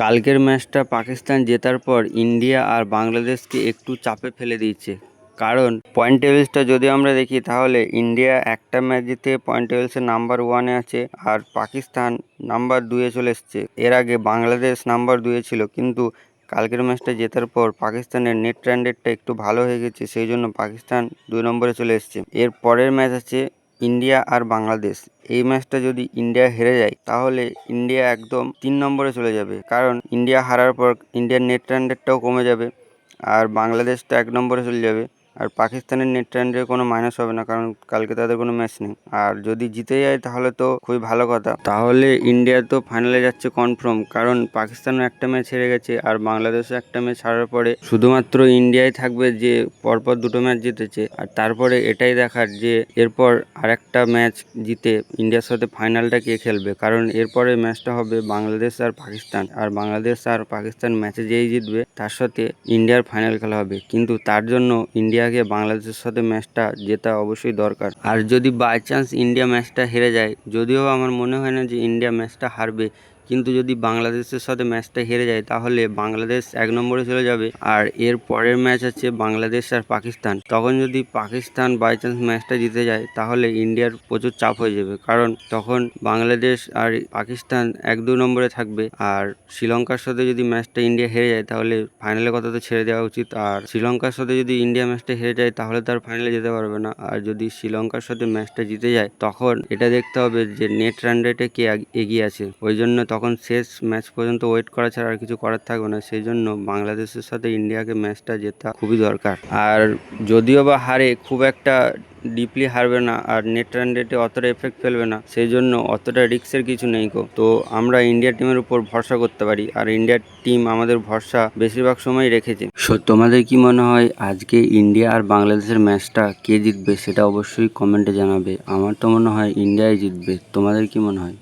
কালকের ম্যাচটা পাকিস্তান জেতার পর ইন্ডিয়া আর বাংলাদেশকে একটু চাপে ফেলে দিয়েছে। কারণ পয়েন্ট টেবিলসটা যদি আমরা দেখি তাহলে ইন্ডিয়া একটা ম্যাচ জিতে পয়েন্ট টেবিলসের নাম্বার 1-এ আছে, আর পাকিস্তান নাম্বার 2-এ চলে এসছে। এর আগে বাংলাদেশ নাম্বার 2-এ ছিল, কিন্তু কালকের ম্যাচটা জেতার পর পাকিস্তানের নেট রান রেটটা একটু ভালো হয়ে গেছে, সেই জন্য পাকিস্তান 2 নম্বরে চলে এসছে। এর পরের ম্যাচ আছে ইন্ডিয়া আর বাংলাদেশ। এই ম্যাচটা যদি ইন্ডিয়া হেরে যায় তাহলে ইন্ডিয়া একদম 3 নম্বরে চলে যাবে, কারণ ইন্ডিয়া হারার পর ইন্ডিয়ার নেট রান রেটটাও কমে যাবে, আর বাংলাদেশ তো 1 নম্বরে চলে যাবে। আর পাকিস্তানের নেট রান রেটে কোনো মাইনাস হবে না, কারণ কালকে তাদের কোনো ম্যাচ নেই। আর যদি জিতে যায় তাহলে তো খুবই ভালো কথা, তাহলে ইন্ডিয়া তো ফাইনালে যাচ্ছে কনফার্ম, কারণ পাকিস্তানও একটা ম্যাচ হেরে গেছে আর বাংলাদেশও একটা ম্যাচ হারার পরে শুধুমাত্র ইন্ডিয়াই থাকবে যে পরপর 2টো ম্যাচ জিতেছে। আর তারপরে এটাই দেখার যে এরপর আরেকটা ম্যাচ জিতে ইন্ডিয়ার সাথে ফাইনালটা কে খেলবে, কারণ এরপরে ম্যাচটা হবে বাংলাদেশ আর পাকিস্তান, আর বাংলাদেশ আর পাকিস্তান ম্যাচে যেই জিতবে তার সাথে ইন্ডিয়ার ফাইনাল খেলা হবে। কিন্তু তার জন্য ইন্ডিয়াকে বাংলাদেশের সাথে ম্যাচটা জেতা অবশ্যই দরকার। আর যদি বাই চান্স ইন্ডিয়া ম্যাচটা হেরে যায়, যদিও আমার মনে হয় না যে ইন্ডিয়া ম্যাচটা হারবে, কিন্তু যদি বাংলাদেশের সাথে ম্যাচটা হেরে যায় তাহলে বাংলাদেশ 1 নম্বরে চলে যাবে। আর এর পরের ম্যাচ আছে বাংলাদেশ আর পাকিস্তান। তখন যদি পাকিস্তান বাই চান্স ম্যাচটা জিতে যায় তাহলে ইন্ডিয়ার প্রচুর চাপ হয়ে যাবে, কারণ তখন বাংলাদেশ আর পাকিস্তান 1-2 নম্বরে থাকবে। আর শ্রীলঙ্কার সাথে যদি ম্যাচটা ইন্ডিয়া হেরে যায় তাহলে ফাইনালের কথা তো ছেড়ে দেওয়া উচিত। আর শ্রীলঙ্কার সাথে যদি ইন্ডিয়া ম্যাচটা হেরে যায় তাহলে তার ফাইনালে যেতে পারবে না। আর যদি শ্রীলঙ্কার সাথে ম্যাচটা জিতে যায় তখন এটা দেখতে হবে যে নেট রান রেটে কে এগিয়ে আছে। ওই জন্য তখন শেষ ম্যাচ পর্যন্ত ওয়েট করা ছাড়া আর কিছু করার থাকবে না। সেই জন্য বাংলাদেশের সাথে ইন্ডিয়াকে ম্যাচটা জেতা খুবই দরকার। আর যদিও বা হারে, খুব একটা ডিপলি হারবে না আর নেট রান রেটে অতটা এফেক্ট ফেলবে না, সেই জন্য অতটা রিস্কের কিছু নেই গো। তো আমরা ইন্ডিয়া টিমের উপর ভরসা করতে পারি, আর ইন্ডিয়ার টিম আমাদের ভরসা বেশিরভাগ সময় রেখেছে। তোমাদের কি মনে হয় আজকে ইন্ডিয়া আর বাংলাদেশের ম্যাচটা কে জিতবে, সেটা অবশ্যই কমেন্টে জানাবে। আমার তো মনে হয় ইন্ডিয়াই জিতবে। তোমাদের কি মনে হয়?